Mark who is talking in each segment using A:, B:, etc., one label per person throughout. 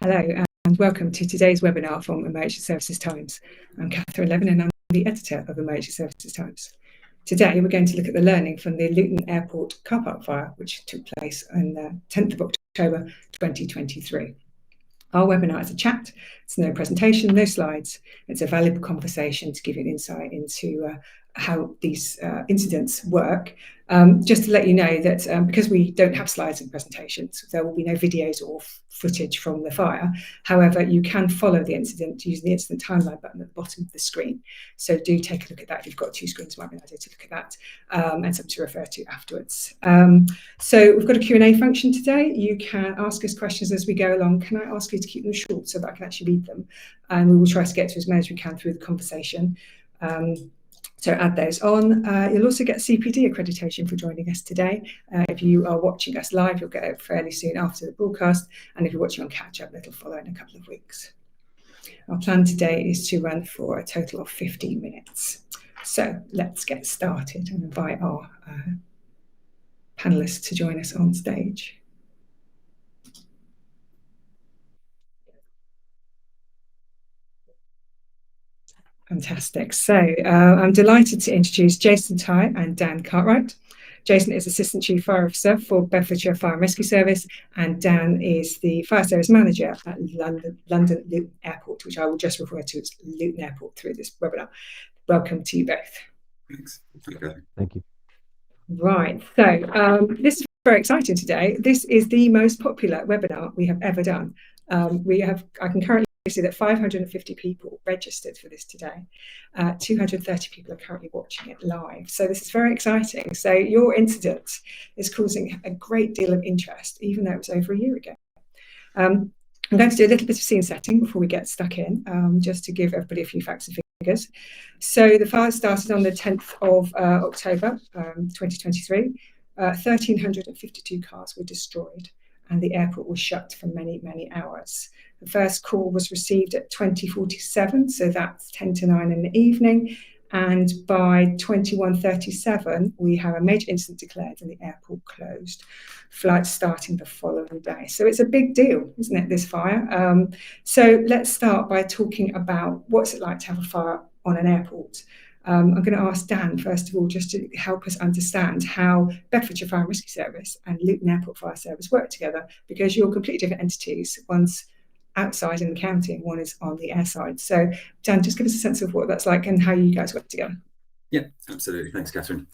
A: Hello and welcome to today's webinar from Emergency Services Times. I'm Catherine Levin and I'm the editor of Emergency Services Times. Today we're going to look at the learning from the Luton Airport car park fire, which took place on the 10th of October 2023. Our webinar is a chat, it's no presentation, no slides. It's a valuable conversation to give you an insight into how these incidents work. Just to let you know that because we don't have slides and presentations, there will be no videos or footage from the fire. However, you can follow the incident using the incident timeline button at the bottom of the screen. So do take a look at that. If you've got two screens, it might be an idea to look at that and something to refer to afterwards. So we've got a Q&A function today. You can ask us questions as we go along. Can I ask you to keep them short so that I can actually read them? And we will try to get to as many as we can through the conversation. So add those on. You'll also get CPD accreditation for joining us today. If you are watching us live, you'll get it fairly soon after the broadcast. And if you're watching on catch-up, it'll follow in a couple of weeks. Our plan today is to run for a total of 15 minutes. So let's get started and invite our panelists to join us on stage. Fantastic. So I'm delighted to introduce Jason Tye and Dan Cartwright. Jason is Assistant Chief Fire Officer for Bedfordshire Fire and Rescue Service, and Dan is the Fire Service Manager at London Luton Airport, which I will just refer to as Luton Airport through this webinar. Welcome to you both.
B: Thanks. Okay.
C: Thank you.
A: Right. So this is very exciting today. This is the most popular webinar we have ever done. I can currently see that 550 people registered for this today. 230 people are currently watching it live. So this is very exciting. So your incident is causing a great deal of interest, even though it was over a year ago. I'm going to do a little bit of scene setting before we get stuck in, just to give everybody a few facts and figures. So the fire started on the 10th of October 2023. 1,352 cars were destroyed and the airport was shut for many, many hours. The first call was received at 20:47, so that's 10 to 9 in the evening. And by 21:37, we have a major incident declared and the airport closed. Flights starting the following day. So it's a big deal, isn't it, this fire? So let's start by talking about what's it like to have a fire on an airport. I'm going to ask Dan, first of all, just to help us understand how Bedfordshire Fire and Rescue Service and Luton Airport Fire Service work together, because you're completely different entities. One's outside in the county and one is on the airside. So Dan, just give us a sense of what that's like and how you guys work together.
B: Yeah, absolutely. Thanks, Catherine.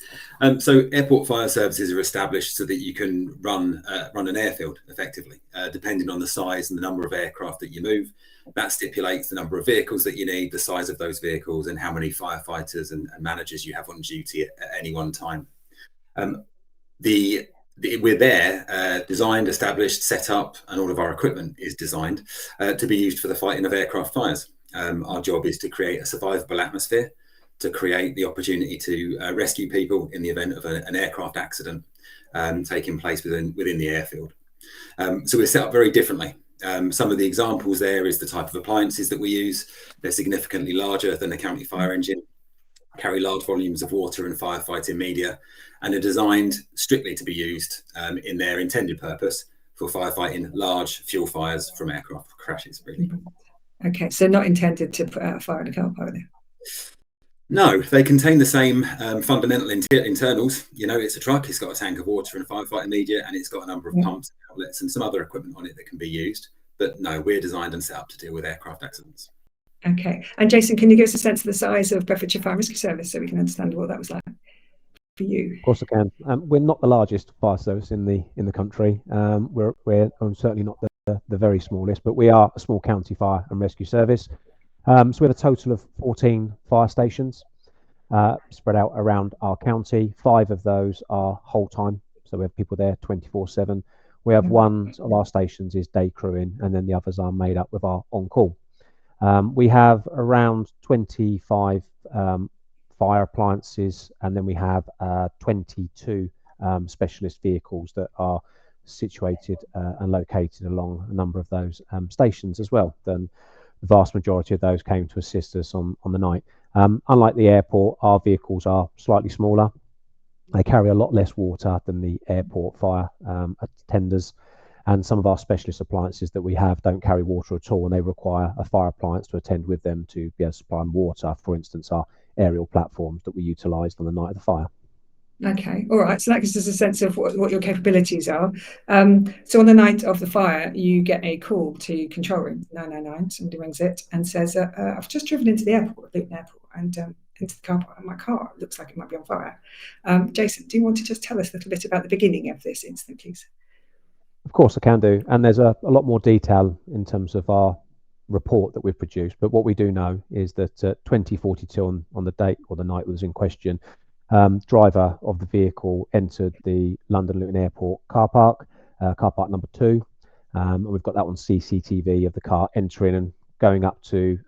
B: So airport fire services are established so that you can run an airfield effectively, depending on the size and the number of aircraft that you move. That stipulates the number of vehicles that you need, the size of those vehicles, and how many firefighters and managers you have on duty at any one time. We're there, designed, established, set up, and all of our equipment is designed to be used for the fighting of aircraft fires. Our job is to create a survivable atmosphere, to create the opportunity to rescue people in the event of an aircraft accident taking place within the airfield. So we're set up very differently. Some of the examples there is the type of appliances that we use. They're significantly larger than a county fire engine, carry large volumes of water and firefighting media, and are designed strictly to be used in their intended purpose for firefighting large fuel fires from aircraft crashes, really.
A: Okay, so not intended to put out a fire in a car park then?
B: No, they contain the same fundamental internals. You know, it's a truck, it's got a tank of water and firefighting media, and it's got a number of pumps, outlets, and some other equipment on it that can be used. But no, we're designed and set up to deal with aircraft accidents.
A: Okay. And Jason, can you give us a sense of the size of Bedfordshire Fire and Rescue Service so we can understand what that was like for you?
C: Of course I can. We're not the largest fire service in the country. We're certainly not the very smallest, but we are a small county fire and rescue service. So we have a total of 14 fire stations spread out around our county. 5 of those are whole time, so we have people there 24/7. We have one of our stations is day crewing, and then the others are made up with our on-call. We have around 25 fire appliances, and then we have 22 specialist vehicles that are situated and located along a number of those stations as well. Then the vast majority of those came to assist us on the night. Unlike the airport, our vehicles are slightly smaller. They carry a lot less water than the airport fire tenders, And some of our specialist appliances that we have don't carry water at all, and they require a fire appliance to attend with them to be able to supply them water. For instance, our aerial platforms that we utilised on the night of the fire.
A: Okay, all right. So that gives us a sense of what your capabilities are. So on the night of the fire, you get a call to control room 999. Somebody rings it and says, "I've just driven into the airport, Luton Airport, and into the car park, and my car looks like it might be on fire." Jason, do you want to just tell us a little bit about the beginning of this incident, please?
C: Of course, I can do. And there's a lot more detail in terms of our report that we've produced. But what we do know is that at 20:42 on the date or the night was in question, driver of the vehicle entered the London Luton Airport car park number 2. And we've got that on CCTV of the car entering and going up to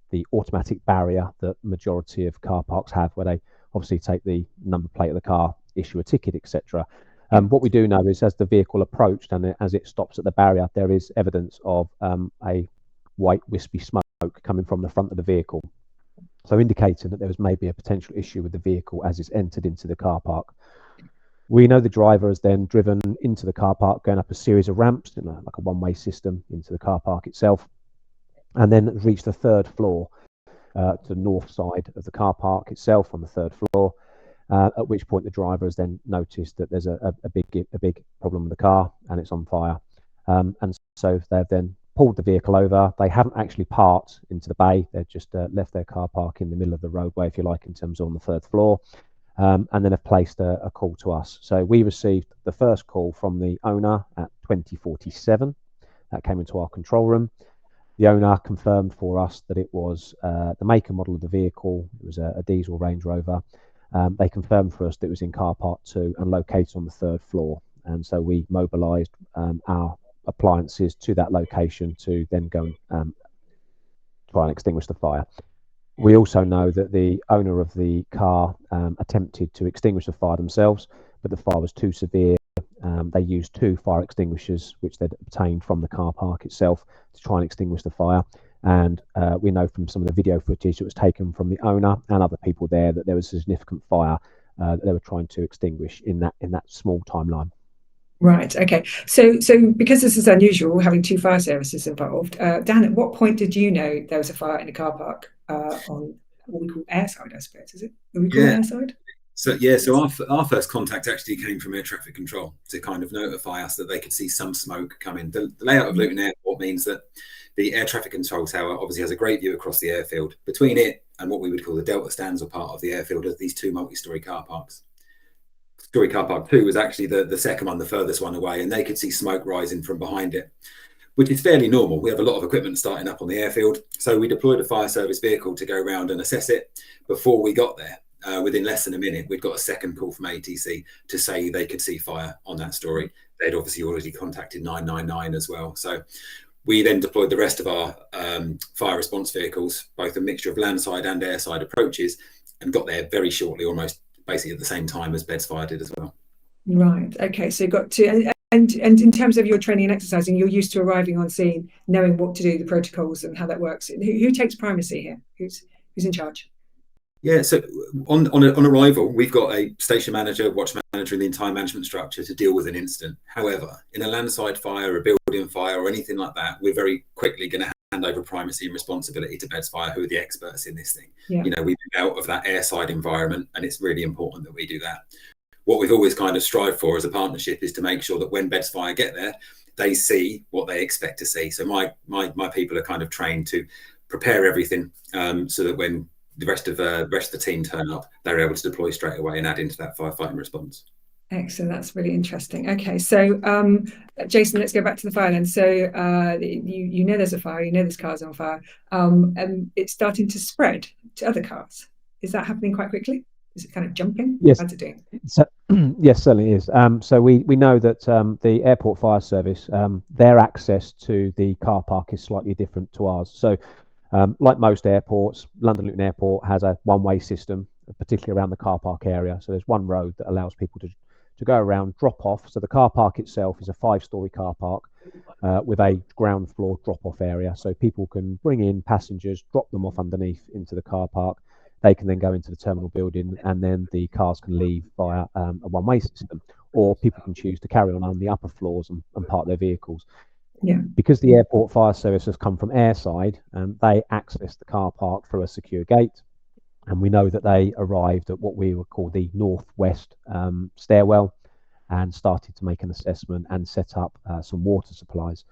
C: the automatic barrier that majority of car parks have, where they obviously take the number plate of the car, issue a ticket, etc. What we do know is as the vehicle approached and as it stops at the barrier, there is evidence of a white wispy smoke coming from the front of the vehicle. So indicating that there was maybe a potential issue with the vehicle as it's entered into the car park. We know the driver has then driven into the car park, going up a series of ramps, like a one-way system into the car park itself, and then reached the 3rd floor, to the north side of the car park itself on the 3rd floor. At which point the driver has then noticed that there's a big problem with the car and it's on fire. And so they've then pulled the vehicle over. They haven't actually parked into the bay. They've just left their car park in the middle of the roadway, if you like, in terms of on the 3rd floor. And then have placed a call to us. So we received the first call from the owner at 20:47. That came into our control room. The owner confirmed for us that it was the make and model of the vehicle. It was a diesel Range Rover. They confirmed for us that it was in car park 2 and located on the 3rd floor. And so we mobilised our appliances to that location to then go and try and extinguish the fire. We also know that the owner of the car attempted to extinguish the fire themselves, but the fire was too severe. They used 2 fire extinguishers, which they'd obtained from the car park itself, to try and extinguish the fire. And we know from some of the video footage that was taken from the owner and other people there that there was a significant fire that they were trying to extinguish in that small timeline.
A: Right. Okay. So because this is unusual, having 2 fire services involved, Dan, at what point did you know there was a fire in a car park on what we call airside, I suppose? Is it? Are we call it airside?
B: So our first contact actually came from air traffic control to kind of notify us that they could see some smoke coming. The layout of Luton Airport means that the air traffic control tower obviously has a great view across the airfield. Between it and what we would call the Delta stands or part of the airfield are these 2 multi-storey car parks. Storey car park 2 was actually the second one, the furthest one away, and they could see smoke rising from behind it, which is fairly normal. We have a lot of equipment starting up on the airfield. So we deployed a fire service vehicle to go around and assess it. Before we got there, within less than a minute, we'd got a second call from ATC to say they could see fire on that story. They'd obviously already contacted 999 as well. So we then deployed the rest of our fire response vehicles, both a mixture of landside and airside approaches, and got there very shortly, almost basically at the same time as Beds Fire did as well.
A: Right. Okay. So you got to, and in terms of your training and exercising, you're used to arriving on scene, knowing what to do, the protocols and how that works. Who takes primacy here? Who's in charge?
B: Yeah, so on arrival, we've got a station manager, watch manager, and the entire management structure to deal with an incident. However, in a landside fire, a building fire, or anything like that, we're very quickly going to hand over primacy and responsibility to Beds Fire, who are the experts in this thing. Yeah. We've been out of that airside environment, and it's really important that we do that. What we've always kind of strived for as a partnership is to make sure that when Beds Fire get there, they see what they expect to see. So my people are kind of trained to prepare everything so that when the rest of the team turn up, they're able to deploy straight away and add into that firefighting response. Excellent.
A: That's really interesting. Okay, so Jason, let's go back to the fire then. So you know there's a fire, you know this car's on fire, and it's starting to spread to other cars. Is that happening quite quickly? Is it kind of jumping?
C: Yes.
A: How's it doing?
C: So, yes, certainly is. So we know that the airport fire service, their access to the car park is slightly different to ours. So like most airports, London Luton Airport has a one-way system, particularly around the car park area. So there's one road that allows people to go around, drop off. So the car park itself is a 5-storey car park with a ground floor drop-off area. So people can bring in passengers, drop them off underneath into the car park. They can then go into the terminal building, and then the cars can leave via a one-way system. or people can choose to carry on the upper floors and park their vehicles.
A: Yeah.
C: Because the airport fire service has come from airside, they access the car park through a secure gate. And we know that they arrived at what we would call the northwest stairwell and started to make an assessment and set up some water supplies.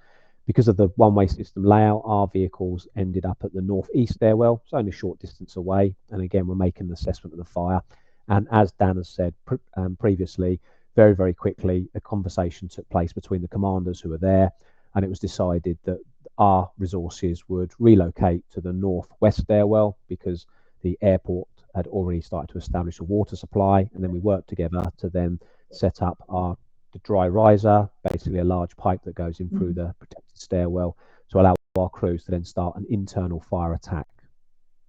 C: Because of the one-way system layout, our vehicles ended up at the northeast stairwell, so only a short distance away. And again, we're making an assessment of the fire. And as Dan has said previously, very, very quickly, a conversation took place between the commanders who were there, and it was decided that our resources would relocate to the northwest stairwell because the airport had already started to establish a water supply, and then we worked together to then set up the dry riser, basically a large pipe that goes in through the protected stairwell to allow our crews to then start an internal fire attack.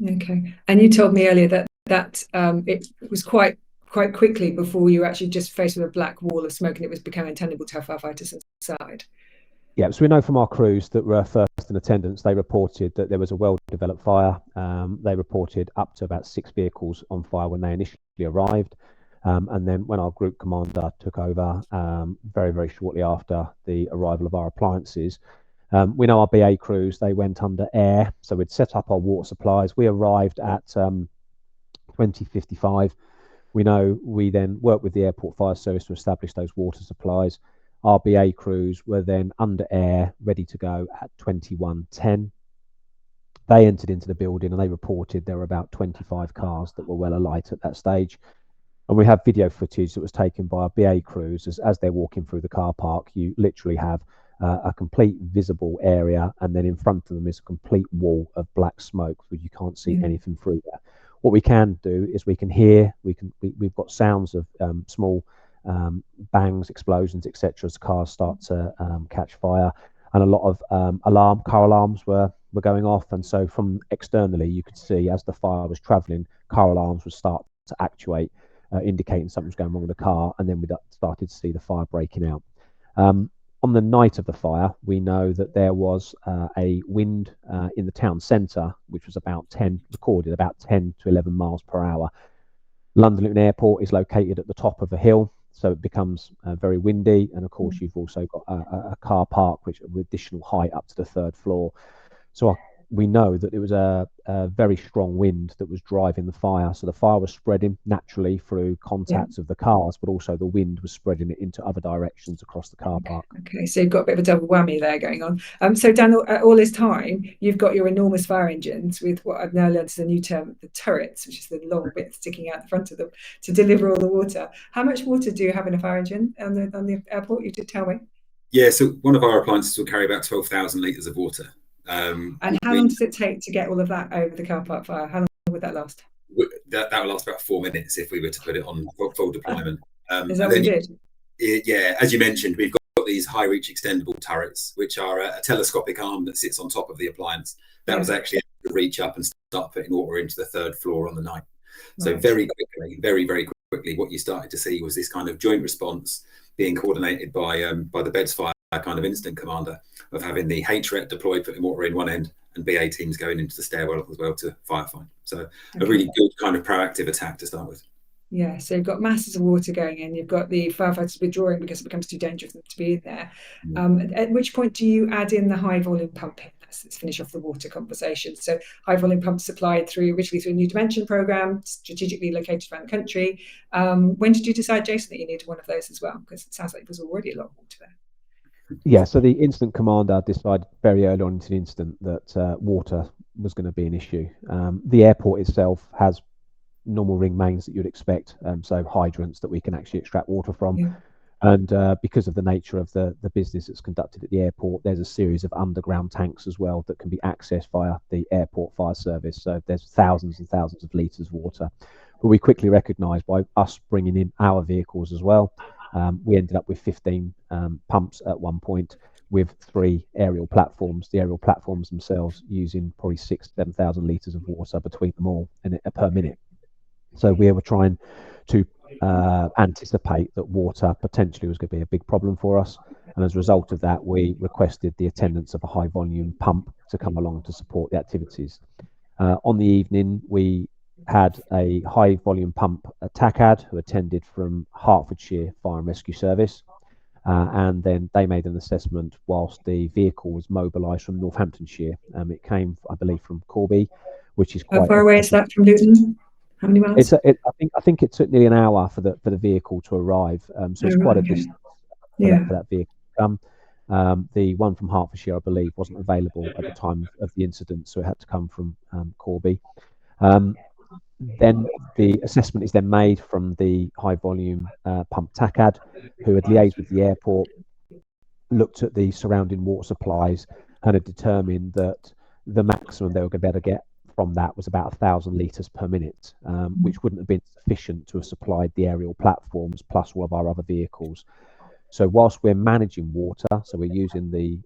A: Okay. And you told me earlier that it was quite quickly before you were actually just faced with a black wall of smoke and it was becoming untenable to have firefighters inside.
C: Yeah, so we know from our crews that were first in attendance, they reported that there was a well-developed fire. They reported up to about 6 vehicles on fire when they initially arrived. And then when our group commander took over, very, very shortly after the arrival of our appliances, we know our BA crews, they went under air. So we'd set up our water supplies. We arrived at 20:55. We know we then worked with the airport fire service to establish those water supplies. Our BA crews were then under air, ready to go at 21:10. They entered into the building and they reported there were about 25 cars that were well alight at that stage. And we have video footage that was taken by our BA crews as they're walking through the car park. You literally have a complete visible area, and then in front of them is a complete wall of black smoke where you can't see anything through there. What we can do is we can hear, we've got sounds of small bangs, explosions, etc. as cars start to catch fire, and a lot of car alarms were going off. And so from externally, you could see as the fire was travelling, car alarms would start to actuate, indicating something's going wrong with the car, and then we started to see the fire breaking out. On the night of the fire, we know that there was a wind in the town centre, which was recorded about 10 to 11 miles per hour. London Luton Airport is located at the top of a hill, so it becomes very windy. And of course, you've also got a car park, with additional height up to the 3rd floor. So we know that it was a very strong wind that was driving the fire. So the fire was spreading naturally through contacts of the cars, but also the wind was spreading it into other directions across the car park.
A: Okay, so you've got a bit of a double whammy there going on. So Daniel, at all this time, you've got your enormous fire engines with what I've now learned is a new term, the turrets, which is the long bit sticking out the front of them to deliver all the water. How much water do you have in a fire engine on the airport? You did tell me.
B: Yeah, so one of our appliances will carry about 12,000 litres of water.
A: And how long does it take to get all of that over the car park fire? How long would that last?
B: That will last about 4 minutes if we were to put it on full deployment.
A: Is that what you did?
B: Yeah, as you mentioned, we've got these high reach extendable turrets, which are a telescopic arm that sits on top of the appliance. That was actually able to reach up and start putting water into the 3rd floor on the night. So very quickly, very quickly, what you started to see was this kind of joint response being coordinated by the Beds Fire kind of incident commander, of having the HRET deployed, putting water in one end, and BA teams going into the stairwell as well to firefight. So a really good kind of proactive attack to start with. Yeah,
A: so you've got masses of water going in, you've got the firefighters withdrawing because it becomes too dangerous for them to be in there. At which point do you add in the high volume pumping? Let's finish off the water conversation. So high volume pumps supplied originally through a New Dimension programme, strategically located around the country. When did you decide, Jason, that you needed one of those as well? Because it sounds like there was already a lot of water there.
C: Yeah, so the incident commander decided very early on into the incident that water was going to be an issue. The airport itself has normal ring mains that you'd expect, so hydrants that we can actually extract water from. And because of the nature of the business that's conducted at the airport, there's a series of underground tanks as well that can be accessed via the airport fire service. So there's thousands and thousands of litres of water. But we quickly recognised, by us bringing in our vehicles as well, we ended up with 15 pumps at one point, with 3 aerial platforms. The aerial platforms themselves using probably 6,000-7,000 litres of water between them all per minute. So we were trying to anticipate that water potentially was going to be a big problem for us. And as a result of that, we requested the attendance of a high volume pump to come along to support the activities. On the evening, we had a high volume pump TACAD who attended from Hertfordshire Fire and Rescue Service. And then they made an assessment whilst the vehicle was mobilised from Northamptonshire. It came, I believe, from Corby, which is
A: How
C: quite.
A: far away is that from Luton? How many miles?
C: I think it took nearly an hour for the vehicle to arrive. So it's quite a distance for that vehicle to come. The one from Hertfordshire, I believe, wasn't available at the time of the incident, so it had to come from Corby. Then the assessment is then made from the high volume pump TACAD, who had liaised with the airport, looked at the surrounding water supplies, and had determined that the maximum they were going to be able to get from that was about 1,000 litres per minute, which wouldn't have been sufficient to have supplied the aerial platforms plus all of our other vehicles. So whilst we're managing water, so we're using the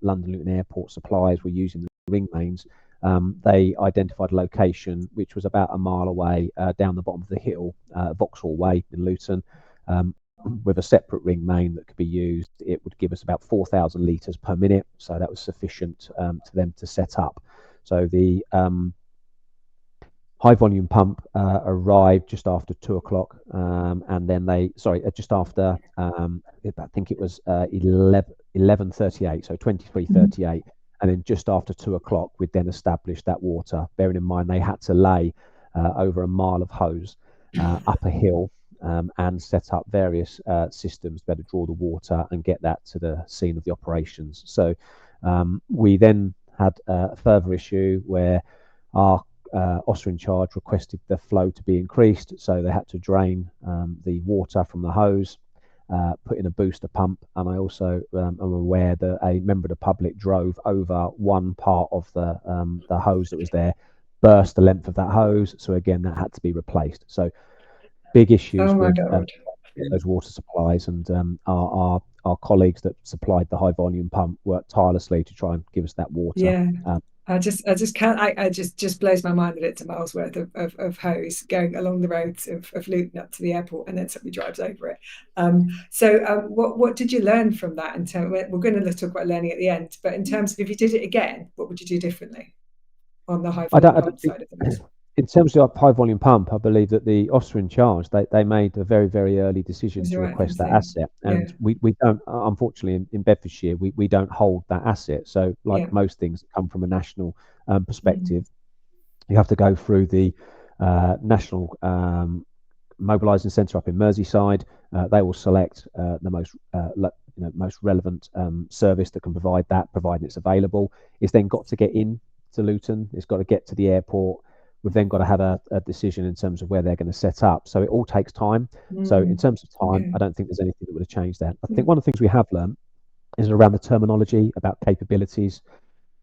C: London Luton Airport supplies, we're using the ring mains, they identified a location which was about a mile away down the bottom of the hill, Vauxhall Way in Luton, with a separate ring main that could be used. It would give us about 4,000 litres per minute, so that was sufficient to them to set up. So the high volume pump arrived just after 2 o'clock, and then just after, I think it was 11:38, so 23:38. And then just after 2 o'clock, we'd then established that water, bearing in mind they had to lay over a mile of hose up a hill and set up various systems to be able to draw the water and get that to the scene of the operations. So we then had a further issue where our officer in charge requested the flow to be increased, so they had to drain the water from the hose, put in a booster pump, and I also am aware that a member of the public drove over one part of the hose that was there, burst the length of that hose, so again that had to be replaced. So big issues with those water supplies, and our colleagues that supplied the high volume pump worked tirelessly to try and give us that water.
A: I just can't. I just blows my mind that it's a mile's worth of hose going along the roads of Luton up to the airport, and then somebody drives over it. What did you learn from that? We're going to talk about learning at the end, but in terms of if you did it again, what would you do differently on the high volume pump side of things?
C: In terms of high volume pump, I believe that the officer in charge, they made a very, very early decision to request that asset. And we don't, unfortunately, in Bedfordshire, we don't hold that asset. So like most things that come from a national perspective, you have to go through the National Mobilising Centre up in Merseyside. They will select the most relevant service that can provide that, providing it's available. It's then got to get in to Luton. It's got to get to the airport. We've then got to have a decision in terms of where they're going to set up. So it all takes time. So in terms of time, I don't think there's anything that would have changed that. I think one of the things we have learned is around the terminology about capabilities.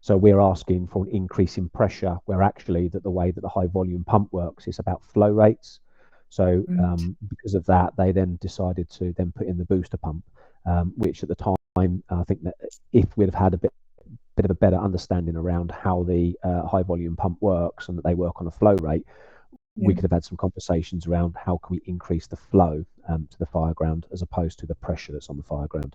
C: So we're asking for an increase in pressure, where actually that the way that the high volume pump works is about flow rates. So because of that, they then decided to then put in the booster pump, which at the time, I think that if we'd have had a bit of a better understanding around how the high volume pump works and that they work on a flow rate, we could have had some conversations around how can we increase the flow to the fire ground as opposed to the pressure that's on the fire ground.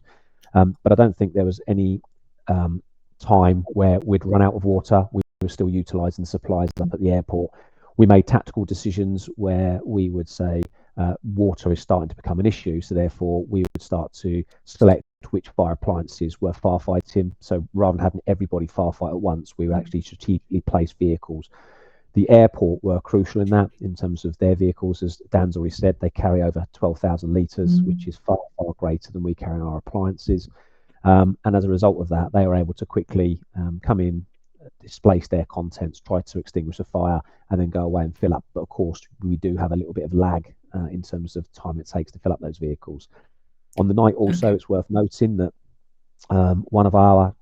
C: But I don't think there was any time where we'd run out of water. We were still utilising the supplies up at the airport. We made tactical decisions where we would say water is starting to become an issue, so therefore we would start to select which fire appliances were firefighting. So rather than having everybody firefight at once, we would actually strategically place vehicles. The airport were crucial in that, in terms of their vehicles. As Dan's already said, they carry over 12,000 litres, which is far, far greater than we carry in our appliances. And as a result of that, they were able to quickly come in, displace their contents, try to extinguish the fire, and then go away and fill up. But of course, we do have a little bit of lag in terms of time it takes to fill up those vehicles. On the night also, it's worth noting that one of our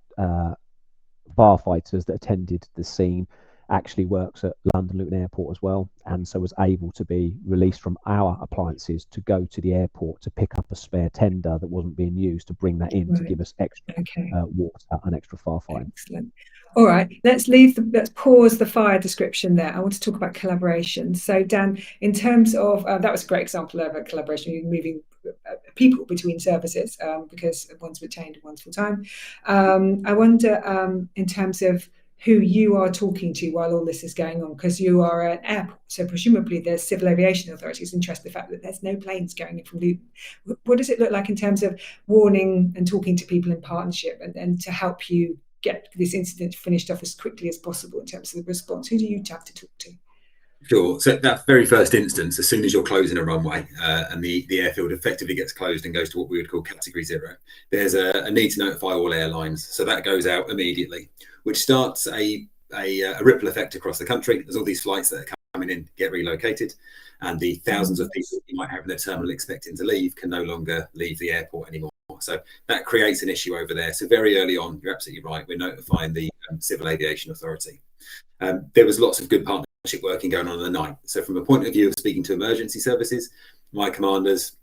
C: firefighters that attended the scene actually works at London Luton Airport as well, and so was able to be released from our appliances to go to the airport to pick up a spare tender that wasn't being used, to bring that in to give us extra water and extra firefighting.
A: Excellent. All right, let's pause the fire description there. I want to talk about collaboration. So Dan, in terms of that was a great example of a collaboration. You're moving people between services because one's retained and one's full time. I wonder in terms of who you are talking to while all this is going on, because you are an airport, so presumably there's civil aviation authorities interested in the fact that there's no planes going in from Luton. What does it look like in terms of warning and talking to people in partnership and to help you get this incident finished off as quickly as possible in terms of the response? Who do you have to talk to?
B: Sure. So that very first instance, as soon as you're closing a runway and the airfield effectively gets closed and goes to what we would call category 0, there's a need to notify all airlines. So that goes out immediately, which starts a ripple effect across the country. There's all these flights that are coming in, get relocated, and the thousands of people you might have in their terminal expecting to leave can no longer leave the airport anymore. So that creates an issue over there. So very early on, you're absolutely right, we're notifying the Civil Aviation Authority. There was lots of good partnership working going on in the night. So from a point of view of speaking to emergency services, my commanders,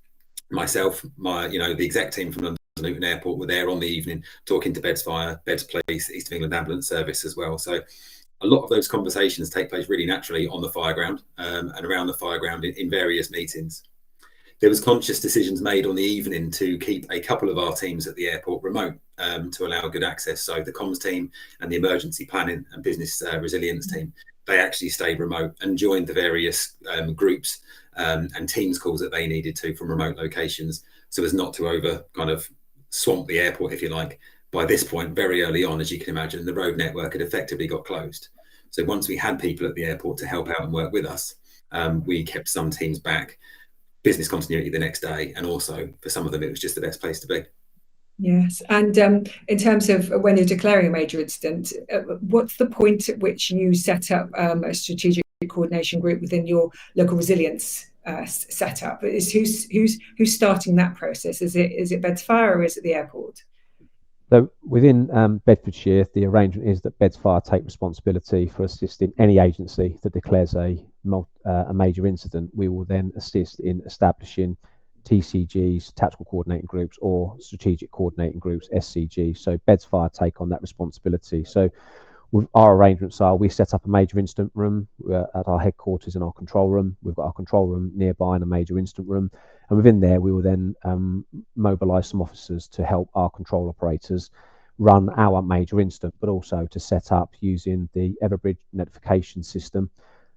B: myself, the exec team from Luton Airport were there on the evening talking to Beds Fire, Beds Police, East of England Ambulance Service as well. So a lot of those conversations take place really naturally on the fireground and around the fireground in various meetings. There was conscious decisions made on the evening to keep a couple of our teams at the airport remote to allow good access. So the comms team and the emergency planning and business resilience team, they actually stayed remote and joined the various groups and teams calls that they needed to from remote locations, so as not to over kind of swamp the airport, if you like. By this point, very early on, as you can imagine, the road network had effectively got closed. So once we had people at the airport to help out and work with us, we kept some teams back, business continuity the next day, and also for some of them it was just the best place to be.
A: Yes, and in terms of when you're declaring a major incident, what's the point at which you set up a strategic coordination group within your local resilience setup? Who's starting that process? Is it Beds Fire or is it the airport?
C: So within Bedfordshire, the arrangement is that Beds Fire take responsibility for assisting any agency that declares a major incident. We will then assist in establishing TCGs, tactical coordinating groups, or strategic coordinating groups, SCG. So Beds Fire take on that responsibility. So with our arrangements are we set up a major incident room at our headquarters in our control room. We've got our control room nearby and a major incident room. And within there, we will then mobilise some officers to help our control operators run our major incident, but also to set up using the Everbridge notification system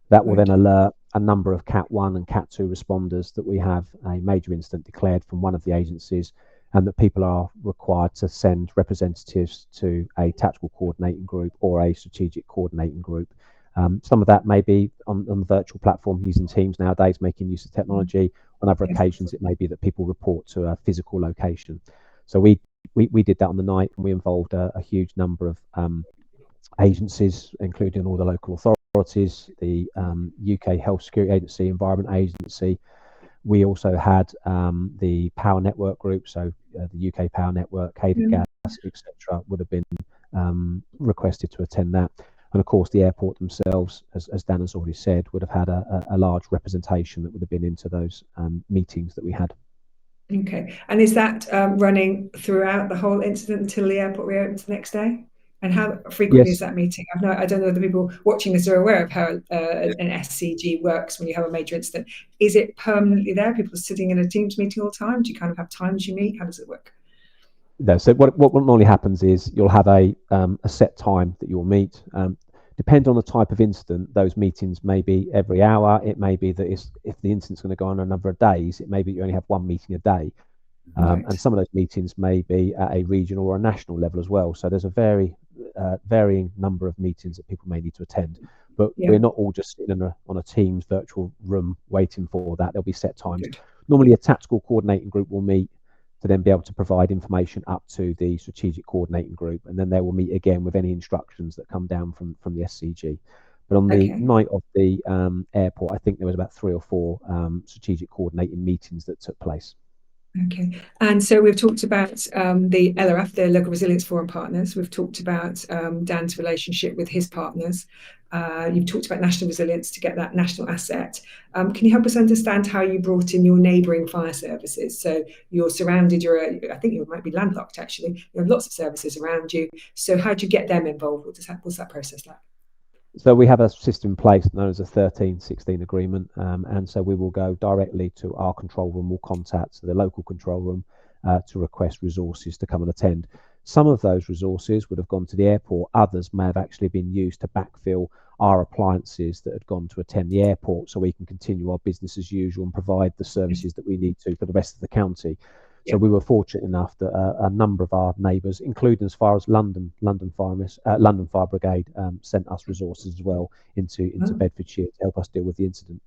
C: that will then alert a number of Cat 1 and Cat 2 responders that we have a major incident declared from one of the agencies, and that people are required to send representatives to a tactical coordinating group or a strategic coordinating group. Some of that may be on the virtual platform using Teams nowadays, making use of technology. On other occasions, it may be that people report to a physical location. So we did that on the night, and we involved a huge number of agencies, including all the local authorities, the UK Health Security Agency, Environment Agency. We also had the power network group, so the UK Power Network, Cadent Gas, etc., would have been requested to attend that. And of course, the airport themselves, as Dan has already said, would have had a large representation that would have been into those meetings that we had.
A: Okay, and is that running throughout the whole incident until the airport reopens the next day? And how frequently is that meeting? I don't know whether people watching this are aware of how an SCG works when you have a major incident. Is it permanently there? People are sitting in a Teams meeting all the time? Do you kind of have times you meet? How does it work?
C: No, so what normally happens is you'll have a set time that you'll meet. Depending on the type of incident, those meetings may be every hour. It may be that if the incident's going to go on a number of days, it may be you only have one meeting a day. And some of those meetings may be at a regional or a national level as well. So there's a varying number of meetings that people may need to attend. But we're not all just sitting on a Teams virtual room waiting for that. There'll be set times. Normally, a tactical coordinating group will meet to then be able to provide information up to the strategic coordinating group, and then they will meet again with any instructions that come down from the SCG. But on the night of the airport, I think there was about 3 or 4 strategic coordinating meetings that took place.
A: Okay, and so we've talked about the LRF, the Local Resilience Forum partners. We've talked about Dan's relationship with his partners. You've talked about national resilience to get that national asset. Can you help us understand how you brought in your neighbouring fire services? So you're surrounded, I think you might be landlocked actually. You have lots of services around you. So how do you get them involved? What's that process like?
C: So we have a system in place known as a 13-16 agreement, and so we will go directly to our control room. We'll contact the local control room to request resources to come and attend. Some of those resources would have gone to the airport. Others may have actually been used to backfill our appliances that had gone to attend the airport, so we can continue our business as usual and provide the services that we need to for the rest of the county. So we were fortunate enough that a number of our neighbours, including as far as London Fire Brigade, sent us resources as well into Bedfordshire to help us deal with the incident.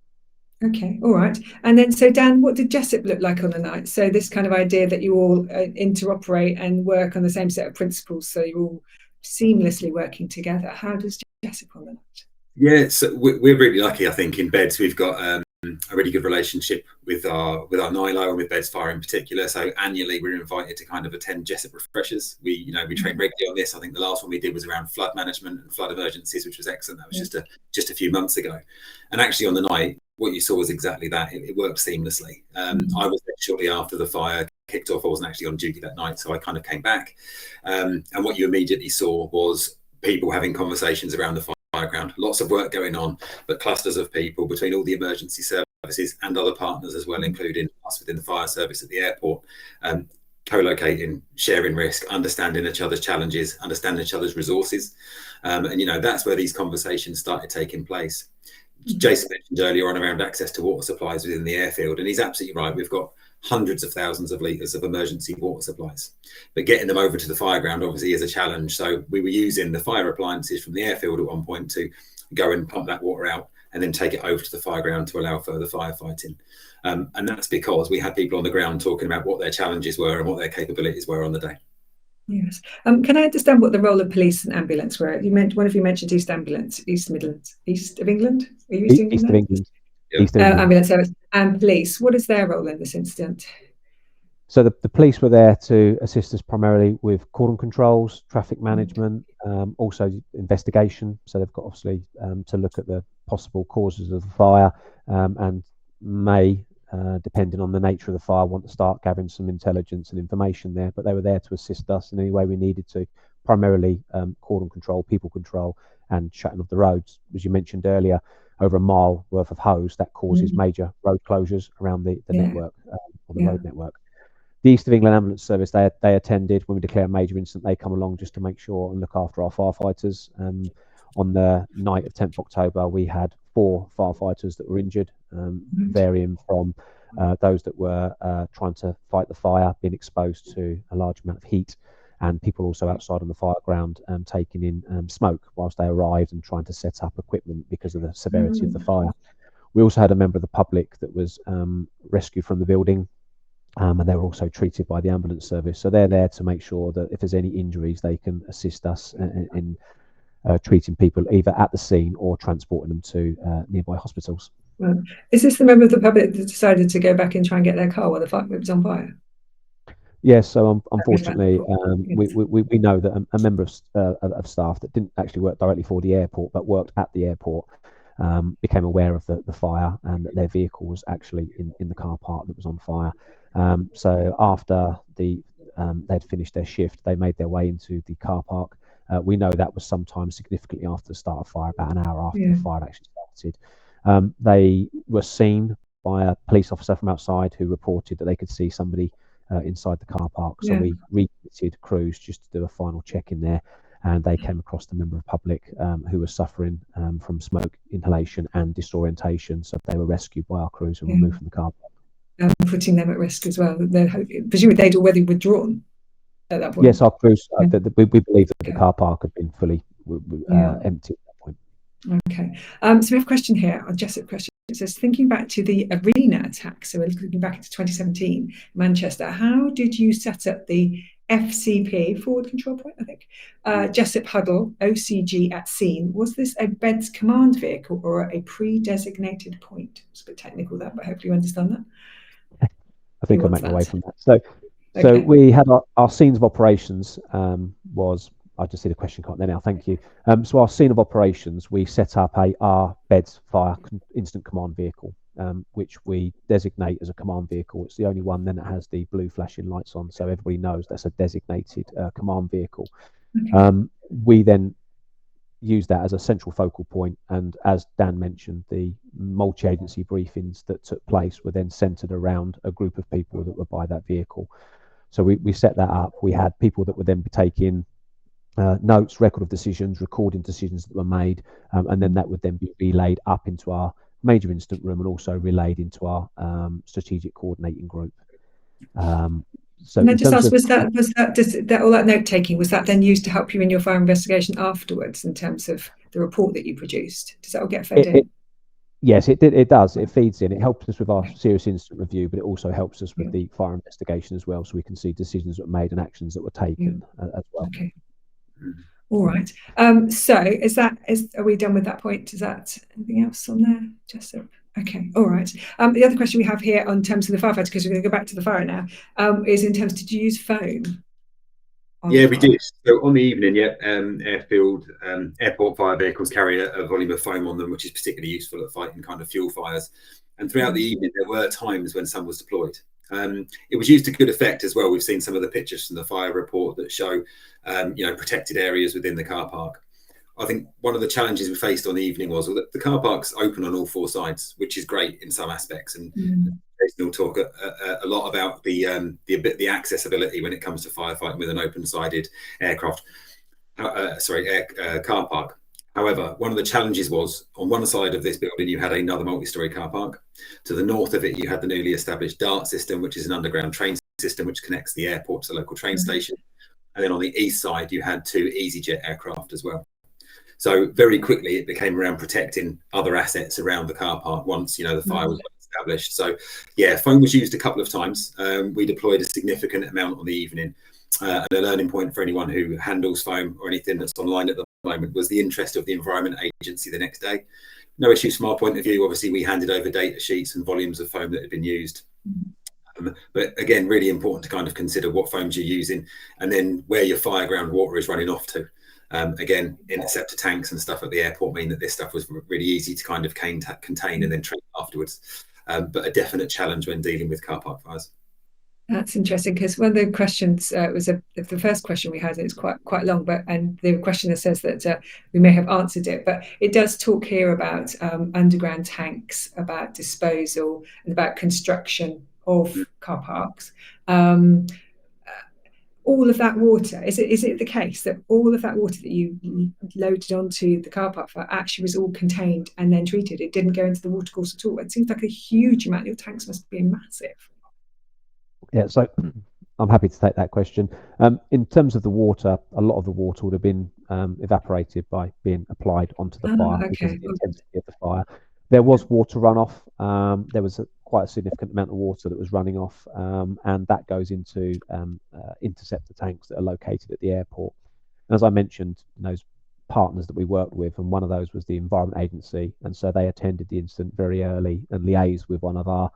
A: Okay, all right. And then, so Dan, what did Jessup look like on the night? So this kind of idea that you all interoperate and work on the same set of principles, so you're all seamlessly working together. How does Jessup on the night?
B: Yeah, so we're really lucky, I think, in Beds. We've got a really good relationship with our NILO and with Beds Fire in particular. So annually, we're invited to kind of attend Jessup refreshers. We train regularly on this. I think the last one we did was around flood management and flood emergencies, which was excellent. That was just a few months ago. And actually, on the night, what you saw was exactly that. It worked seamlessly. I was there shortly after the fire kicked off. I wasn't actually on duty that night, so I kind of came back. And what you immediately saw was people having conversations around the fire ground. Lots of work going on, but clusters of people between all the emergency services and other partners as well, including us within the fire service at the airport, co-locating, sharing risk, understanding each other's challenges, understanding each other's resources. And that's where these conversations started taking place. Jason mentioned earlier on around access to water supplies within the airfield, and he's absolutely right. We've got hundreds of thousands of litres of emergency water supplies, but getting them over to the fire ground obviously is a challenge. So we were using the fire appliances from the airfield at one point to go and pump that water out and then take it over to the fire ground to allow further firefighting. And that's because we had people on the ground talking about what their challenges were and what their capabilities were on the day.
A: Yes. Can I understand what the role of police and ambulance were? One of you mentioned East Ambulance, East Midlands, East of England. Are you East
C: of England?
B: Yeah.
C: East of England.
A: Ambulance service and police. What is their role in this incident?
C: So the police were there to assist us primarily with cordon controls, traffic management, also investigation. So they've got obviously to look at the possible causes of the fire and may, depending on the nature of the fire, want to start gathering some intelligence and information there. But they were there to assist us in any way we needed to, primarily cordon control, people control, and shutting of the roads. As you mentioned earlier, over a mile worth of hose, that causes major road closures around the network, or the road network. The East of England Ambulance Service, they attended when we declare a major incident. They come along just to make sure and look after our firefighters. On the night of 10th October, we had 4 firefighters that were injured, varying from those that were trying to fight the fire, being exposed to a large amount of heat, and people also outside on the fire ground taking in smoke whilst they arrived and trying to set up equipment because of the severity of the fire. We also had a member of the public that was rescued from the building, and they were also treated by the ambulance service. So they're there to make sure that if there's any injuries, they can assist us in treating people either at the scene or transporting them to nearby hospitals.
A: Well, is this the member of the public that decided to go back and try and get their car while the fire was on fire?
C: Yes, so unfortunately, we know that a member of staff that didn't actually work directly for the airport but worked at the airport became aware of the fire and that their vehicle was actually in the car park that was on fire. So after they'd finished their shift, they made their way into the car park. We know that was sometime significantly after the start of fire, about an hour after the fire actually started. They were seen by a police officer from outside who reported that they could see somebody inside the car park. So we recommitted crews just to do a final check in there, and they came across the member of public who was suffering from smoke inhalation and disorientation. So they were rescued by our crews and removed from the car park.
A: Putting them at risk as well. Presumably they'd already withdrawn at that point.
C: Yes, our crews, we believe that the car park had been fully empty at that point.
A: Okay. So we have a question here, a Jessup question. It says, thinking back to the arena attack, so we're looking back into 2017, Manchester, how did you set up the FCP, forward control point, I think, Jessup huddle, OCG at scene? Was this a BEDS command vehicle or a pre-designated point? It's a bit technical that, but hopefully you understand that.
C: I think I make my way from that. So we had our scenes of operations was, I just see the question card there now, thank you. So our scene of operations, we set up our BEDS fire incident command vehicle, which we designate as a command vehicle. It's the only one then that has the blue flashing lights on, so everybody knows that's a designated command vehicle. We then use that as a central focal point, and as Dan mentioned, the multi-agency briefings that took place were then centred around a group of people that were by that vehicle. So we set that up. We had people that would then be taking notes, record of decisions, recording decisions that were made, and then that would then be relayed up into our major incident room and also relayed into our strategic coordinating group. So
A: and I just asked, was that all that note taking, was that then used to help you in your fire investigation afterwards in terms of the report that you produced? Does that all get fed in?
C: Yes, it does. It feeds in. It helps us with our serious incident review, but it also helps us with the fire investigation as well, so we can see decisions that were made and actions that were taken as well.
A: Okay. All right. So are we done with that point? Is that anything else on there, Jessup? Okay. All right. The other question we have here on terms of the firefighter, because we're going to go back to the fire now, is in terms, did you use foam?
B: Yeah, we did. So on the evening, airport fire vehicles carry a volume of foam on them, which is particularly useful at fighting kind of fuel fires. And throughout the evening, there were times when some was deployed. It was used to good effect as well. We've seen some of the pictures from the fire report that show, protected areas within the car park. I think one of the challenges we faced on the evening was that the car park's open on all four sides, which is great in some aspects. And Jason will talk a lot about the accessibility when it comes to firefighting with an open-sided car park. However, one of the challenges was on one side of this building, you had another multi-storey car park. To the north of it, you had the newly established DART system, which is an underground train system which connects the airport to the local train station. And then on the east side, you had two EasyJet aircraft as well. So very quickly, it became around protecting other assets around the car park once, the fire was established. So, yeah, foam was used a couple of times. We deployed a significant amount on the evening. And a learning point for anyone who handles foam or anything that's online at the moment was the interest of the Environment Agency the next day. No issues from our point of view. Obviously, we handed over data sheets and volumes of foam that had been used. But again, really important to kind of consider what foams you're using and then where your fire ground water is running off to. Again, interceptor tanks and stuff at the airport mean that this stuff was really easy to kind of contain and then treat afterwards. But a definite challenge when dealing with car park fires.
A: That's interesting, because one of the questions was the first question we had. It's quite long, and the questioner says that we may have answered it, but it does talk here about underground tanks, about disposal, and about construction of car parks. All of that water, is it the case that all of that water that you loaded onto the car park fire actually was all contained and then treated? It didn't go into the watercourse at all. It seems like a huge amount. Your tanks must be massive.
C: Yeah, so I'm happy to take that question. In terms of the water, a lot of the water would have been evaporated by being applied onto the fire because of the intensity of the fire. There was water runoff. There was quite a significant amount of water that was running off, and that goes into interceptor tanks that are located at the airport. And as I mentioned, those partners that we worked with, and one of those was the Environment Agency, and so they attended the incident very early and liaised with one of our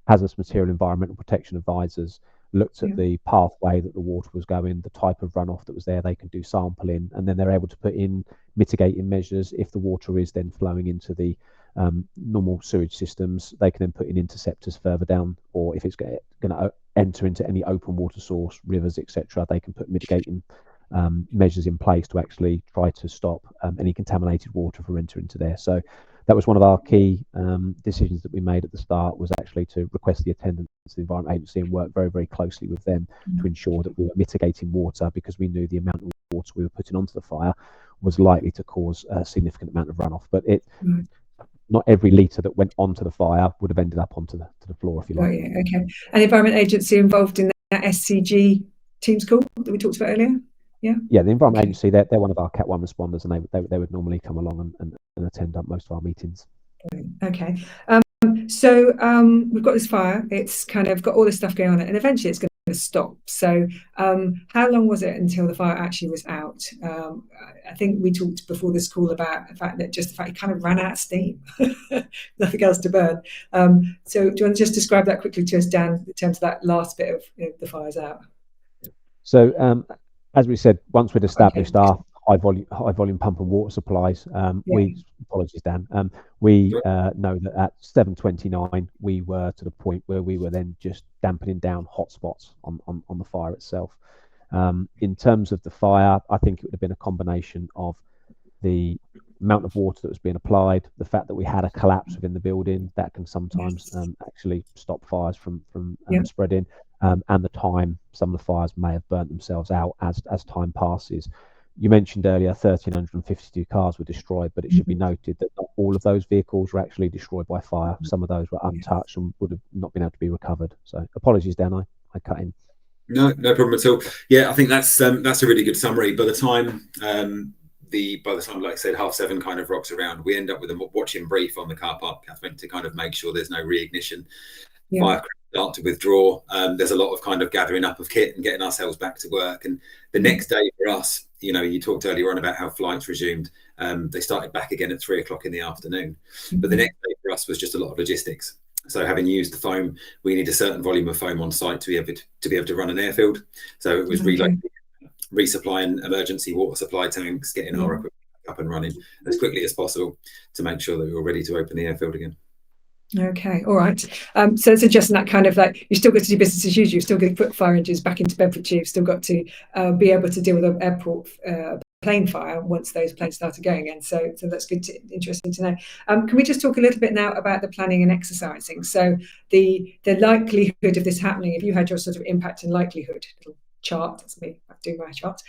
C: hazardous material environmental protection advisors, looked at the pathway that the water was going, the type of runoff that was there. They can do sampling, and then they're able to put in mitigating measures. If the water is then flowing into the normal sewage systems, they can then put in interceptors further down, or if it's going to enter into any open water source, rivers, etc., they can put mitigating measures in place to actually try to stop any contaminated water from entering into there. So that was one of our key decisions that we made at the start, was actually to request the attendance of the Environment Agency and work very, very closely with them to ensure that we were mitigating water, because we knew the amount of water we were putting onto the fire was likely to cause a significant amount of runoff. But not every litre that went onto the fire would have ended up onto the floor, if you like.
A: Oh, yeah, okay. And the Environment Agency involved in that SCG Teams call that we talked about earlier? Yeah,
C: the Environment Agency, they're one of our Cat 1 responders, and they would normally come along and attend up most of our meetings.
A: Okay. So we've got this fire. It's kind of got all this stuff going on, and eventually it's going to stop. So how long was it until the fire actually was out? I think we talked before this call about the fact that it kind of ran out of steam, nothing else to burn. So do you want to just describe that quickly to us, Dan, in terms of that last bit of the fire's out?
C: So as we said, once we'd established our high volume pump and water supplies, apologies, Dan, we know that at 7:29 we were to the point where we were then just dampening down hotspots on the fire itself. In terms of the fire, I think it would have been a combination of the amount of water that was being applied, the fact that we had a collapse within the building that can sometimes actually stop fires from spreading, and the time some of the fires may have burnt themselves out as time passes. You mentioned earlier 1,352 cars were destroyed, but it should be noted that not all of those vehicles were actually destroyed by fire. Some of those were untouched and would have not been able to be recovered. So apologies, Dan, I cut in.
B: No problem at all. Yeah, I think that's a really good summary. By the time like I said, 7:30 kind of rocks around, we end up with a watching brief on the car park, Catherine, to kind of make sure there's no reignition. Fire start to withdraw. There's a lot of kind of gathering up of kit and getting ourselves back to work. And the next day for us, you talked earlier on about how flights resumed. They started back again at 3:00 in the afternoon. But the next day for us was just a lot of logistics. So having used the foam, we need a certain volume of foam on site to be able to run an airfield. So it was resupplying emergency water supply tanks, getting our equipment up and running as quickly as possible to make sure that we were ready to open the airfield again.
A: Okay, all right. So it's interesting that kind of like you've still got to do business as usual. You've still got to put fire engines back into Bedfordshire. You've still got to be able to deal with an airport plane fire once those planes started going again. So that's good, interesting to know. Can we just talk a little bit now about the planning and exercising? So the likelihood of this happening, if you had your sort of impact and likelihood little chart, that's me, I do my chart.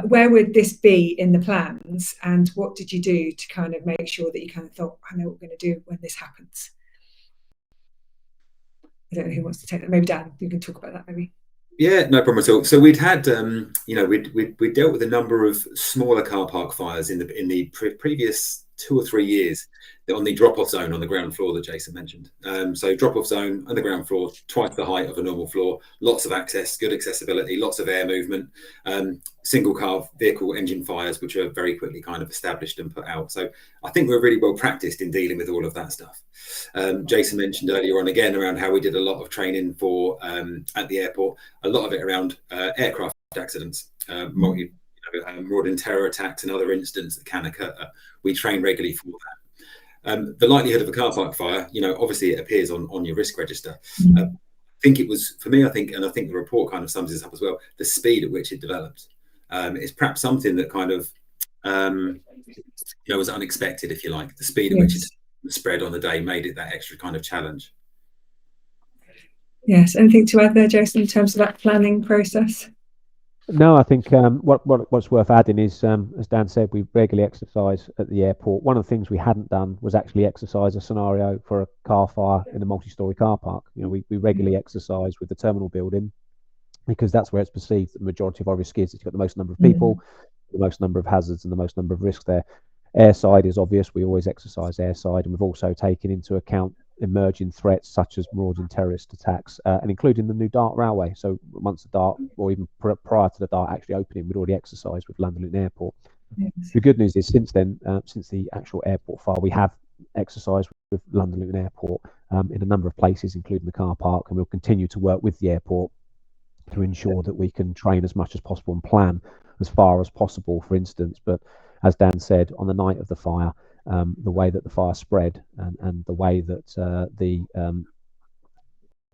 A: Where would this be in the plans, and what did you do to kind of make sure that you kind of thought, I know what we're going to do when this happens? I don't know who wants to take that. Maybe Dan, you can talk about that maybe.
B: Yeah, no problem at all. So we'd had, we dealt with a number of smaller car park fires in the previous 2 or 3 years on the drop-off zone on the ground floor that Jason mentioned. So drop-off zone on the ground floor, twice the height of a normal floor, lots of access, good accessibility, lots of air movement, single car vehicle engine fires, which are very quickly kind of established and put out. So I think we're really well practiced in dealing with all of that stuff. Jason mentioned earlier on again around how we did a lot of training for at the airport, a lot of it around aircraft accidents, more than terror attacks and other incidents that can occur. We train regularly for that. The likelihood of a car park fire, obviously it appears on your risk register. I think it was, for me, I think the report kind of sums this up as well, the speed at which it developed. Is perhaps something that kind of, was unexpected, if you like. The speed at which it spread on the day made it that extra kind of challenge.
A: Yes. Anything to add there, Jason, in terms of that planning process?
C: No, I think what's worth adding is, as Dan said, we regularly exercise at the airport. One of the things we hadn't done was actually exercise a scenario for a car fire in a multi-storey car park. We regularly exercise with the terminal building because that's where it's perceived that the majority of our risk is. It's got the most number of people, the most number of hazards, and the most number of risks there. Airside is obvious. We always exercise airside, and we've also taken into account emerging threats such as marauding terrorist attacks, and including the new Dart railway. So once the Dart, or even prior to the Dart actually opening, we'd already exercised with Luton Airport. Yes. The good news is since then, since the actual airport fire, we have exercised with Luton Airport in a number of places, including the car park, and we'll continue to work with the airport to ensure that we can train as much as possible and plan as far as possible for instance. But as Dan said, on the night of the fire, the way that the fire spread and the way that the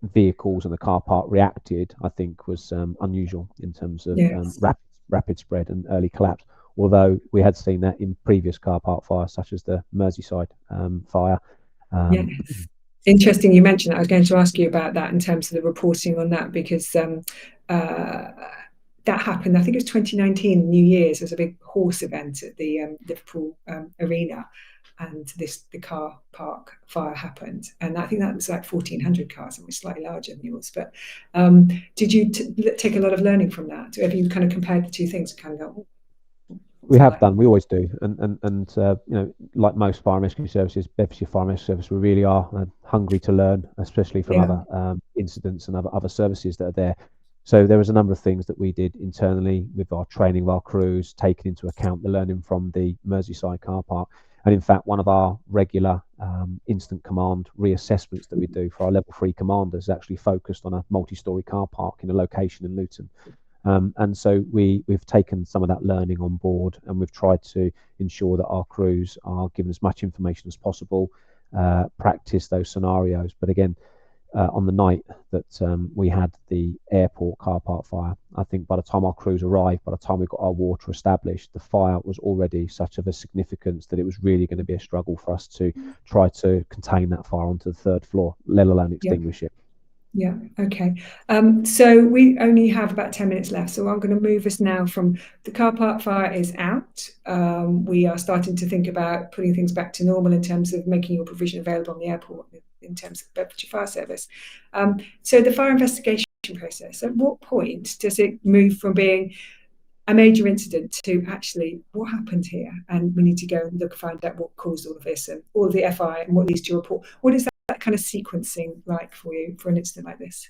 C: vehicles and the car park reacted, I think was unusual in terms of rapid spread and early collapse. Although we had seen that in previous car park fires, such as the Merseyside fire.
A: Yes. Interesting you mentioned that. I was going to ask you about that in terms of the reporting on that, because that happened, I think it was 2019, New Year's. There was a big horse event at the Liverpool Arena, and the car park fire happened. And I think that was like 1,400 cars, and was slightly larger than yours. But did you take a lot of learning from that? Have you kind of compared the two things and kind of go,
C: we have done, we always do, and like most fire and rescue services, Bedfordshire Fire and Rescue Service, we really are hungry to learn, especially from other incidents and other services that are there. So there was a number of things that we did internally with our training of our crews, taking into account the learning from the Merseyside car park. And in fact, one of our regular instant command reassessments that we do for our level 3 commanders is actually focused on a multi-storey car park in a location in Luton. And so we've taken some of that learning on board, and we've tried to ensure that our crews are given as much information as possible, practice those scenarios. But again, on the night that we had the airport car park fire, I think by the time our crews arrived, by the time we got our water established, the fire was already such of a significance that it was really going to be a struggle for us to try to contain that fire onto the 3rd floor, let alone extinguish it.
A: Yeah, okay. So we only have about 10 minutes left. So I'm going to move us now from the car park fire is out. We are starting to think about putting things back to normal in terms of making your provision available on the airport in terms of Bedfordshire Fire Service. So the fire investigation process, at what point does it move from being a major incident to actually what happened here? And we need to go and look, find out what caused all of this and all of the FI and what leads to your report. What is that kind of sequencing like for you for an incident like this?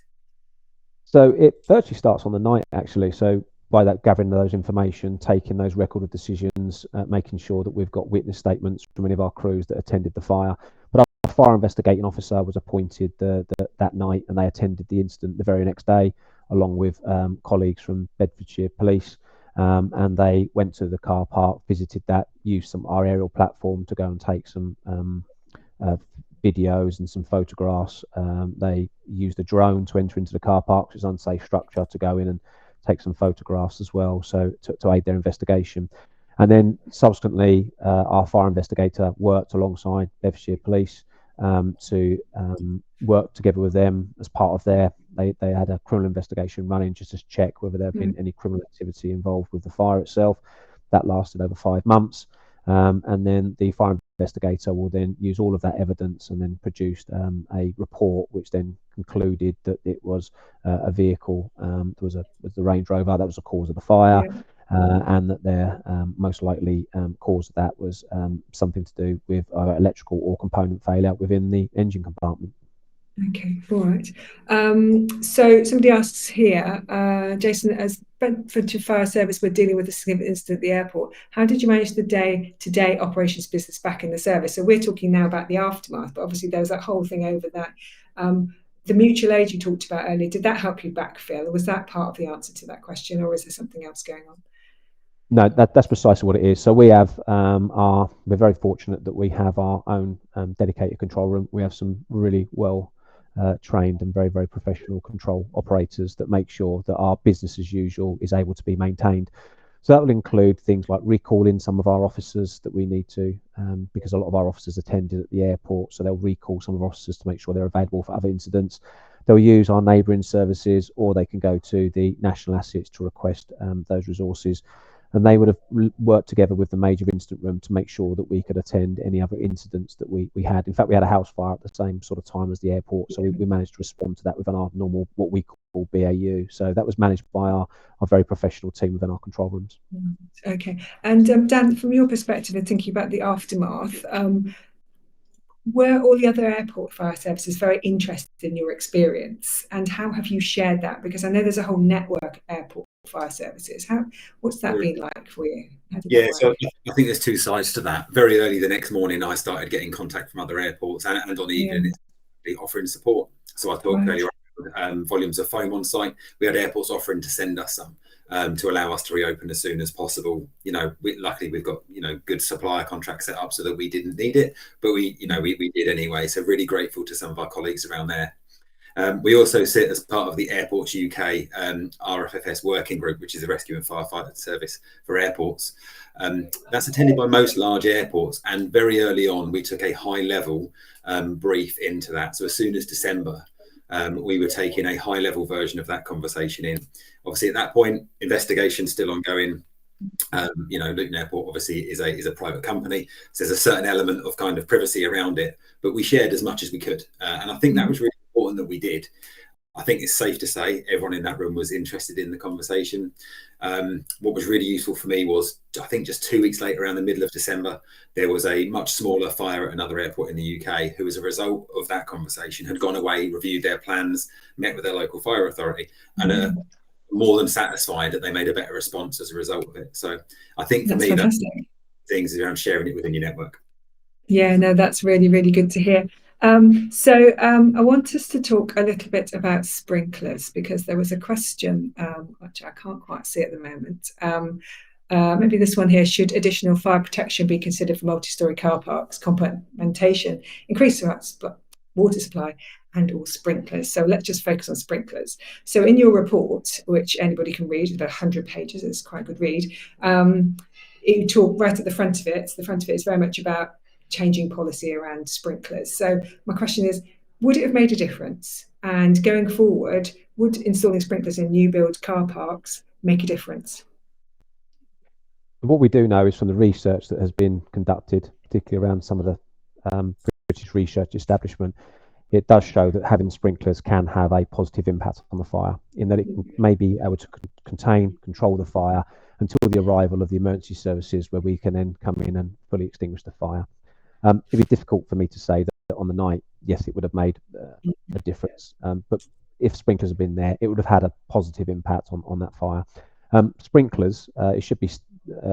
C: So it virtually starts on the night, actually. So by that, gathering those information, taking those record of decisions, making sure that we've got witness statements from any of our crews that attended the fire. But our fire investigating officer was appointed that night, and they attended the incident the very next day, along with colleagues from Bedfordshire Police. And they went to the car park, visited that, used our aerial platform to go and take some videos and some photographs. They used a drone to enter into the car park, which is an unsafe structure, to go in and take some photographs as well, so to aid their investigation. And then subsequently, our fire investigator worked alongside Bedfordshire Police to work together with them as part of they had a criminal investigation running just to check whether there had been any criminal activity involved with the fire itself. That lasted over 5 months. And then the fire investigator will then use all of that evidence and then produced a report which then concluded that it was a vehicle, was the Range Rover, that was the cause of the fire. Yeah. And that their most likely cause of that was something to do with electrical or component failure within the engine compartment.
A: Okay, all right. So somebody asks here, Jason, as Bedfordshire Fire Service were dealing with a significant incident at the airport, how did you manage the day-to-day operations business back in the service? So we're talking now about the aftermath, but obviously there was that whole thing over that. The mutual aid you talked about earlier, did that help you backfill? Or was that part of the answer to that question, or is there something else going on?
C: No, that's precisely what it is. So we have we're very fortunate that we have our own dedicated control room. We have some really well trained and very, very professional control operators that make sure that our business as usual is able to be maintained. So that will include things like recalling some of our officers that we need to, because a lot of our officers attended at the airport, so they'll recall some of our officers to make sure they're available for other incidents. They'll use our neighbouring services, or they can go to the national assets to request those resources. And they would have worked together with the major incident room to make sure that we could attend any other incidents that we had. In fact, we had a house fire at the same sort of time as the airport, so we managed to respond to that within our normal, what we call BAU. So that was managed by our very professional team within our control rooms.
A: Okay. And Dan, from your perspective and thinking about the aftermath, were all the other airport fire services very interested in your experience, and how have you shared that? Because I know there's a whole network of airport fire services. What's that been like for you?
B: Yeah, so I think there's two sides to that. Very early the next morning, I started getting contact from other airports, and on the evening, offering support. So I talked earlier volumes of foam on site. We had airports offering to send us some to allow us to reopen as soon as possible. Luckily we've got good supplier contracts set up so that we didn't need it, but we did anyway. So really grateful to some of our colleagues around there. We also sit as part of the Airports UK RFFS working group, which is the Rescue and Firefighter Service for airports. That's attended by most large airports, and very early on we took a high-level brief into that. So as soon as December, we were taking a high-level version of that conversation in. Obviously, at that point, investigation still ongoing. Luton Airport obviously is a private company, so there's a certain element of kind of privacy around it, but we shared as much as we could, and I think that was really important that we did. I think it's safe to say everyone in that room was interested in the conversation. What was really useful for me was, I think just 2 weeks later, around the middle of December, there was a much smaller fire at another airport in the UK who, as a result of that conversation, had gone away, reviewed their plans, met with their local fire authority, and more than satisfied that they made a better response as a result of it. So I think for me, fantastic. That's things around sharing it within your network.
A: Yeah, no, that's really, really good to hear. I want us to talk a little bit about sprinklers, because there was a question, which I can't quite see at the moment. Maybe this one here: should additional fire protection be considered for multi-storey car parks, complementation, increase water supply, and or sprinklers? So let's just focus on sprinklers. So in your report, which anybody can read, about 100 pages, it's quite a good read, you talk right at the front of it. The front of it is very much about changing policy around sprinklers. So my question is, would it have made a difference? And going forward, would installing sprinklers in new build car parks make a difference?
C: What we do know is from the research that has been conducted, particularly around some of the British research establishment, it does show that having sprinklers can have a positive impact on the fire, in that it may be able to control the fire until the arrival of the emergency services, where we can then come in and fully extinguish the fire. It'd be difficult for me to say that on the night, yes, it would have made a difference. But if sprinklers had been there, it would have had a positive impact on that fire. Sprinklers, it should be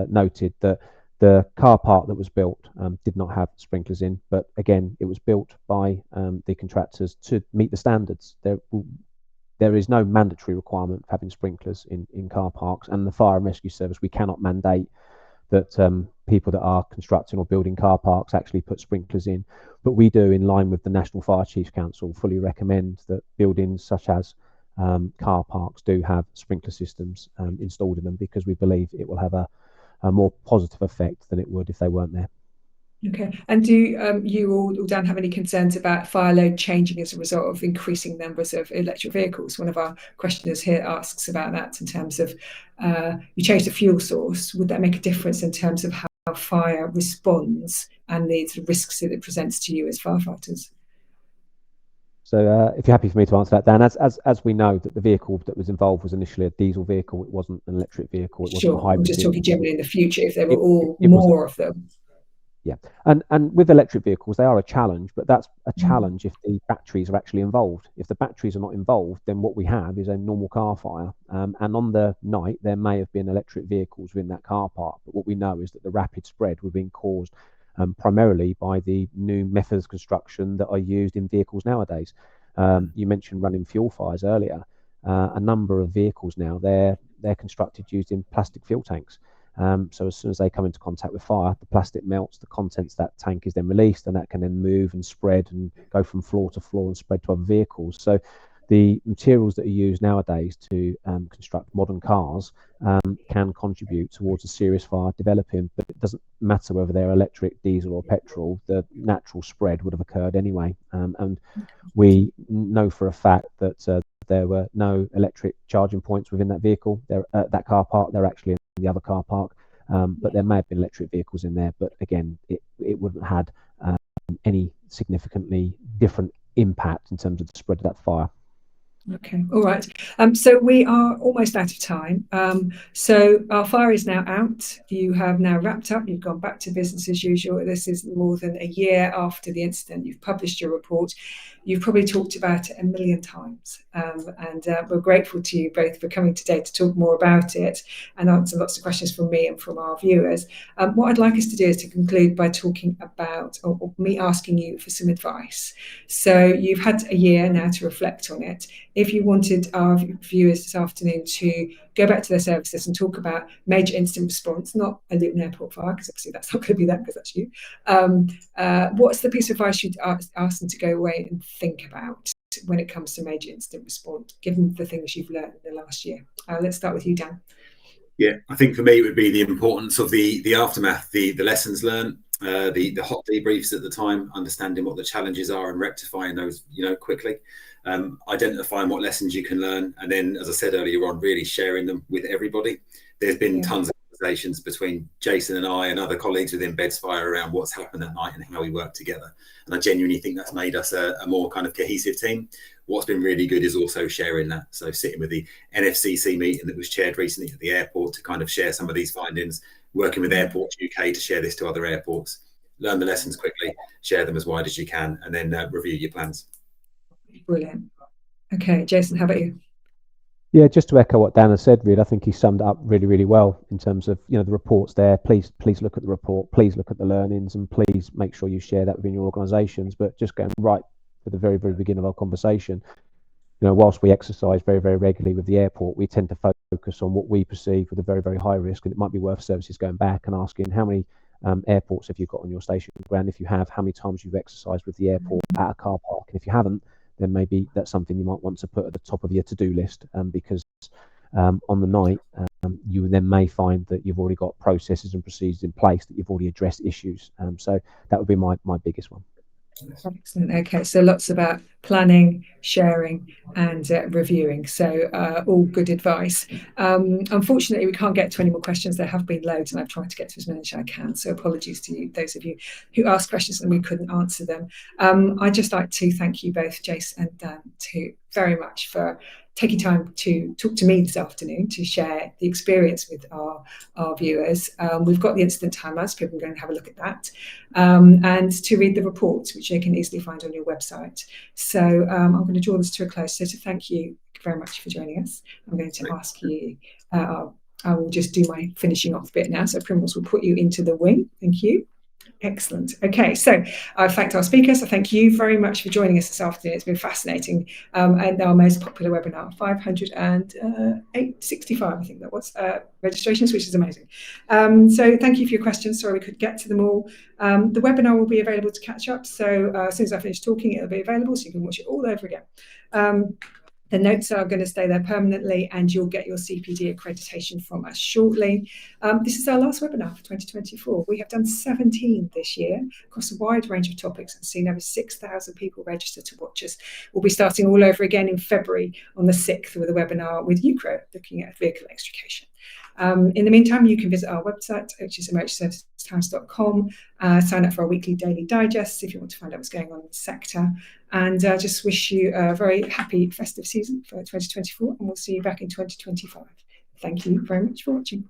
C: noted that the car park that was built did not have sprinklers in, but again, it was built by the contractors to meet the standards. There is no mandatory requirement for having sprinklers in car parks, and the fire and rescue service, we cannot mandate that people that are constructing or building car parks actually put sprinklers in. But we do, in line with the National Fire Chiefs Council, fully recommend that buildings such as car parks do have sprinkler systems installed in them, because we believe it will have a more positive effect than it would if they weren't there.
A: Okay. And do you or Dan have any concerns about fire load changing as a result of increasing numbers of electric vehicles? One of our questioners here asks about that in terms of you change the fuel source. Would that make a difference in terms of how fire responds and the sort of risks that it presents to you as firefighters?
C: So if you're happy for me to answer that, Dan, as we know that the vehicle that was involved was initially a diesel vehicle, it wasn't an electric vehicle, it wasn't a hybrid.
A: I'm just
C: vehicle.
A: talking generally in the future, if there were more of them.
C: Yeah, and with electric vehicles, they are a challenge, but that's a challenge if the batteries are actually involved. If the batteries are not involved, then what we have is a normal car fire. And on the night, there may have been electric vehicles within that car park, but what we know is that the rapid spread were being caused primarily by the new methods of construction that are used in vehicles nowadays. You mentioned running fuel fires earlier. A number of vehicles now, they're constructed using plastic fuel tanks. So as soon as they come into contact with fire, the plastic melts, the contents of that tank is then released, and that can then move and spread and go from floor to floor and spread to other vehicles. So the materials that are used nowadays to construct modern cars can contribute towards a serious fire developing, but it doesn't matter whether they're electric, diesel or petrol, the natural spread would have occurred anyway. And we know for a fact that there were no electric charging points within that vehicle. That car park, they're actually in the other car park, but there may have been electric vehicles in there. But again, it wouldn't have had any significantly different impact in terms of the spread of that fire.
A: Okay, all right. So we are almost out of time. So our fire is now out. You have now wrapped up. You've gone back to business as usual. This is more than a year after the incident. You've published your report. You've probably talked about it a million times. And we're grateful to you both for coming today to talk more about it and answer lots of questions from me and from our viewers. What I'd like us to do is to conclude by talking about, or me asking you for some advice. So you've had a year now to reflect on it. If you wanted our viewers this afternoon to go back to their services and talk about major incident response, not a Luton Airport fire, because obviously that's not going to be that, because that's you. What's the piece of advice you'd ask them to go away and think about when it comes to major incident response, given the things you've learned in the last year? Let's start with you, Dan.
B: Yeah, I think for me it would be the importance of the aftermath, the lessons learned, the hot debriefs at the time, understanding what the challenges are and rectifying those, quickly. Identifying what lessons you can learn, and then, as I said earlier on, really sharing them with everybody. There's been tons of conversations between Jason and I and other colleagues within Bedsfire around what's happened that night and how we work together. And I genuinely think that's made us a more kind of cohesive team. What's been really good is also sharing that. So sitting with the NFCC meeting that was chaired recently at the airport to kind of share some of these findings, working with Airports UK to share this to other airports, learn the lessons quickly, share them as wide as you can, and then review your plans.
A: Brilliant. Okay, Jason, how about you?
C: Yeah, just to echo what Dan has said, really, I think he summed it up really, really well in terms of, the report's there. Please look at the report. Please look at the learnings, and please make sure you share that within your organisations. But just going right to the very, very beginning of our conversation, whilst we exercise very, very regularly with the airport, we tend to focus on what we perceive with a very, very high risk, and it might be worth services going back and asking how many airports have you got on your station ground. If you have, how many times you've exercised with the airport at a car park, and if you haven't, then maybe that's something you might want to put at the top of your to-do list, because on the night, you then may find that you've already got processes and procedures in place, that you've already addressed issues. So that would be my biggest one.
A: Excellent. Okay, so lots about planning, sharing, and reviewing. So all good advice. Unfortunately, we can't get to any more questions. There have been loads, and I've tried to get to as many as I can. So apologies to you, those of you who asked questions and we couldn't answer them. I'd just like to thank you both, Jace and Dan, very much for taking time to talk to me this afternoon to share the experience with our viewers. We've got the incident timeline, so people can go and have a look at that, and to read the reports, which they can easily find on your website. So I'm going to draw this to a close. So to thank you very much for joining us, I'm going to ask you, I will just do my finishing off bit now. So Primrose will put you into the wing. Thank you. Excellent. Okay, so I've thanked our speakers. I thank you very much for joining us this afternoon. It's been fascinating, and our most popular webinar, 565, I think that was, registrations, which is amazing. So thank you for your questions. Sorry we couldn't get to them all. The webinar will be available to catch up. So as soon as I finish talking, it'll be available, so you can watch it all over again. The notes are going to stay there permanently, and you'll get your CPD accreditation from us shortly. This is our last webinar for 2024. We have done 17 this year across a wide range of topics and seen over 6,000 people register to watch us. We'll be starting all over again in February on the 6th with a webinar with UCRO looking at vehicle extrication. In the meantime, you can visit our website, which is emergencyservicetimes.com, sign up for our weekly daily digests if you want to find out what's going on in the sector. And just wish you a very happy festive season for 2024, and we'll see you back in 2025. Thank you very much for watching.